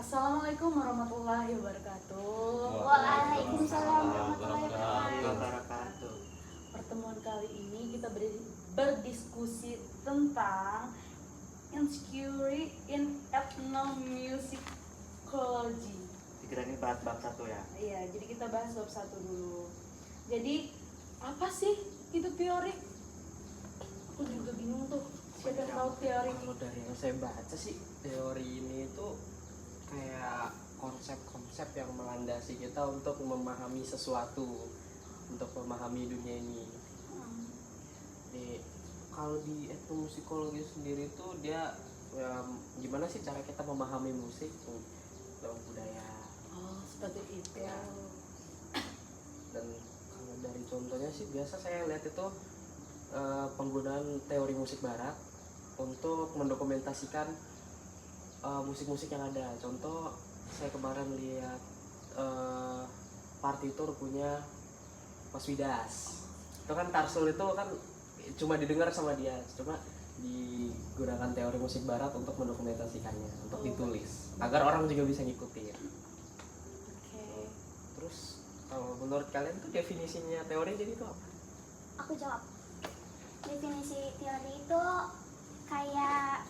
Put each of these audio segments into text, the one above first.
Assalamualaikum warahmatullahi wabarakatuh. Waalaikumsalam warahmatullahi wabarakatuh. Pertemuan kali ini kita berdiskusi tentang insecurity in ethnomusicology. Kita ini bahas bab 1 ya. Iya, jadi kita bahas bab 1 dulu. Jadi apa sih itu teori? Aku juga bingung tuh. Siapa yang tahu teori? Kalau dari yang saya baca sih, teori ini itu kayak konsep-konsep yang melandasi kita untuk memahami sesuatu, untuk memahami dunia ini. Jadi kalau di etnomusikologi sendiri itu dia gimana sih cara kita memahami musik lewat budaya. Oh, seperti itu. Ya. Dan kalau dari contohnya sih biasa saya lihat itu penggunaan teori musik barat untuk mendokumentasikan musik-musik yang ada. Contoh saya kemarin lihat partitur punya Mas Widas. Itu kan Tarsul itu kan cuma didengar sama dia, cuma digunakan teori musik barat untuk mendokumentasikannya, untuk ditulis agar orang juga bisa ngikutin. Oke. Terus kalau menurut kalian tuh definisinya teori jadi itu apa? Aku jawab. Definisi teori itu kayak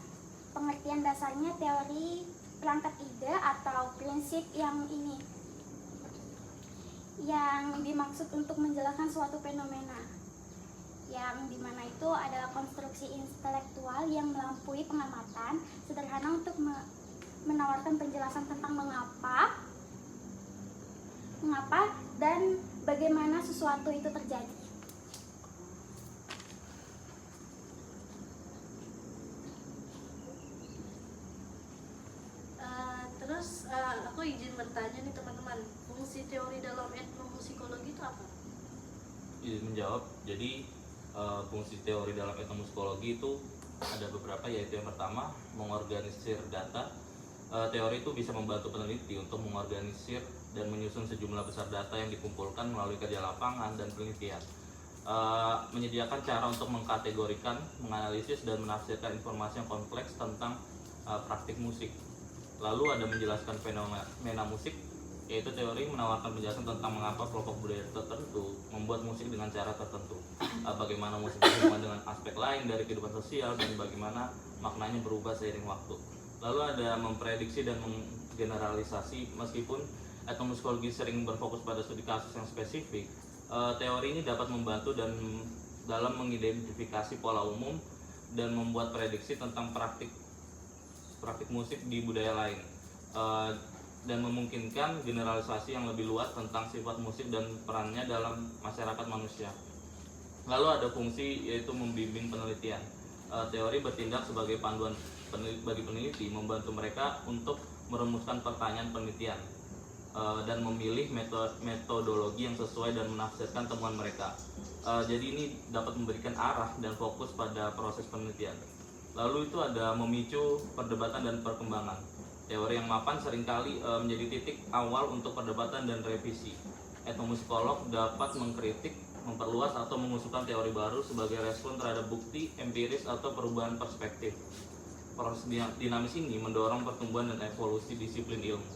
pengertian dasarnya teori perangkat ide atau prinsip yang dimaksud untuk menjelaskan suatu fenomena, yang dimana itu adalah konstruksi intelektual yang melampaui pengamatan sederhana untuk menawarkan penjelasan tentang mengapa dan bagaimana sesuatu itu terjadi. Terus aku izin bertanya nih teman-teman, fungsi teori dalam etnomusikologi itu apa? Izin menjawab. Jadi fungsi teori dalam etnomusikologi itu ada beberapa, yaitu yang pertama mengorganisir data. Teori itu bisa membantu peneliti untuk mengorganisir dan menyusun sejumlah besar data yang dikumpulkan melalui kerja lapangan dan penelitian. Menyediakan cara untuk mengkategorikan, menganalisis dan menafsirkan informasi yang kompleks tentang praktik musik. Lalu ada menjelaskan fenomena musik, yaitu teori menawarkan penjelasan tentang mengapa kelompok budaya tertentu membuat musik dengan cara tertentu, bagaimana musik berhubungan dengan aspek lain dari kehidupan sosial, dan bagaimana maknanya berubah seiring waktu. Lalu ada memprediksi dan menggeneralisasi. Meskipun etnomusikologi sering berfokus pada studi kasus yang spesifik, teori ini dapat membantu dalam mengidentifikasi pola umum dan membuat prediksi tentang praktik musik di budaya lain, dan memungkinkan generalisasi yang lebih luas tentang sifat musik dan perannya dalam masyarakat manusia. Lalu ada fungsi, yaitu membimbing penelitian. Teori bertindak sebagai panduan bagi peneliti, membantu mereka untuk merumuskan pertanyaan penelitian dan memilih metodologi yang sesuai dan menafsirkan temuan mereka. Jadi ini dapat memberikan arah dan fokus pada proses penelitian. Lalu itu ada memicu perdebatan dan perkembangan. Teori yang mapan seringkali menjadi titik awal untuk perdebatan dan revisi. Etnomusikolog dapat mengkritik, memperluas atau mengusulkan teori baru sebagai respon terhadap bukti empiris atau perubahan perspektif. Proses dinamis ini mendorong pertumbuhan dan evolusi disiplin ilmu.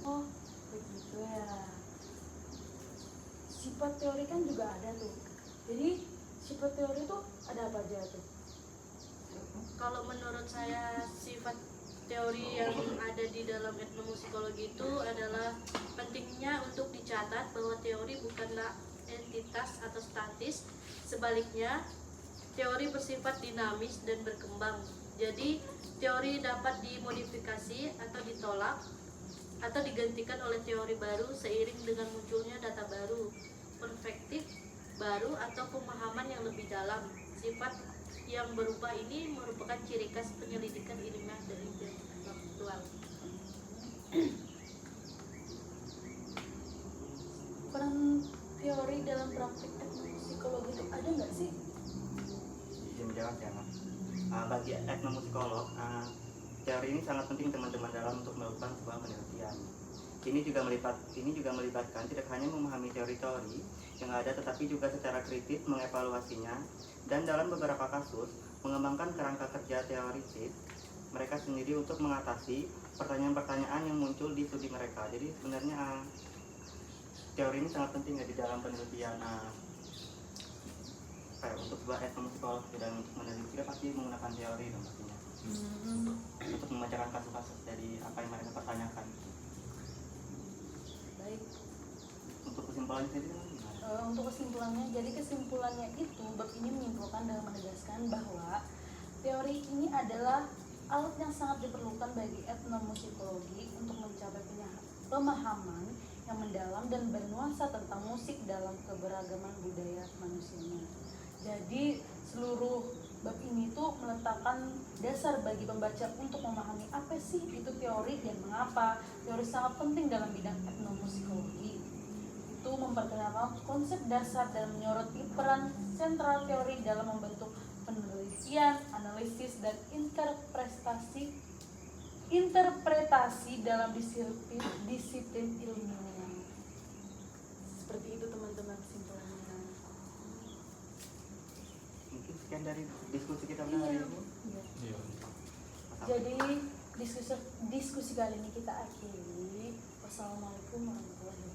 Oh, begitu ya. Sifat teori kan juga ada tuh. Jadi sifat teori tuh ada apa aja tuh? Kalau menurut saya, sifat teori yang ada di dalam etnomusikologi itu adalah pentingnya untuk dicatat bahwa teori bukanlah entitas atau statis. Sebaliknya, teori bersifat dinamis dan berkembang. Jadi, teori dapat dimodifikasi atau ditolak atau digantikan oleh teori baru seiring dengan munculnya data baru, perspektif baru, atau pemahaman yang lebih dalam. Sifat yang berubah ini merupakan ciri khas penyelidikan ilmiah dan intelektual. Peran teori dalam praktik etnomusikologi itu ada nggak sih? Izin menjawab ya, Mas. Bagi etnomusikolog, teori ini sangat penting teman-teman dalam untuk melakukan sebuah penelitian. Ini juga melibatkan tidak hanya memahami teori-teori yang ada, tetapi juga secara kritis mengevaluasinya, dan dalam beberapa kasus mengembangkan kerangka kerja teoritis mereka sendiri untuk mengatasi pertanyaan-pertanyaan yang muncul di studi mereka. Jadi sebenarnya teori ini sangat penting ya di dalam penelitian. Kayak untuk sebuah etnomusikolog dan untuk meneliti kita pasti menggunakan teori dong pastinya. Untuk membacakan kasus-kasus dari apa yang mereka pertanyakan. Baik. Untuk kesimpulannya sendiri gimana? Untuk kesimpulannya, jadi kesimpulannya itu bab ini menyimpulkan dengan menegaskan bahwa teori ini adalah alat yang sangat diperlukan bagi etnomusikologi untuk mencapai pemahaman yang mendalam dan bernuansa tentang musik dalam keberagaman budaya manusianya. Jadi seluruh bab ini tuh meletakkan dasar bagi pembaca untuk memahami apa sih itu teori dan mengapa teori sangat penting dalam bidang etnomusikologi. Itu memperkenalkan konsep dasar dan menyoroti peran sentral teori dalam membentuk penelitian, analisis, dan interpretasi dalam disiplin ilmiah. Seperti itu teman-teman kesimpulannya. Mungkin sekian dari diskusi kita pada hari ini. Iya. Iya. Jadi diskusi kali ini kita akhiri. Wassalamualaikum warahmatullahi wabarakatuh.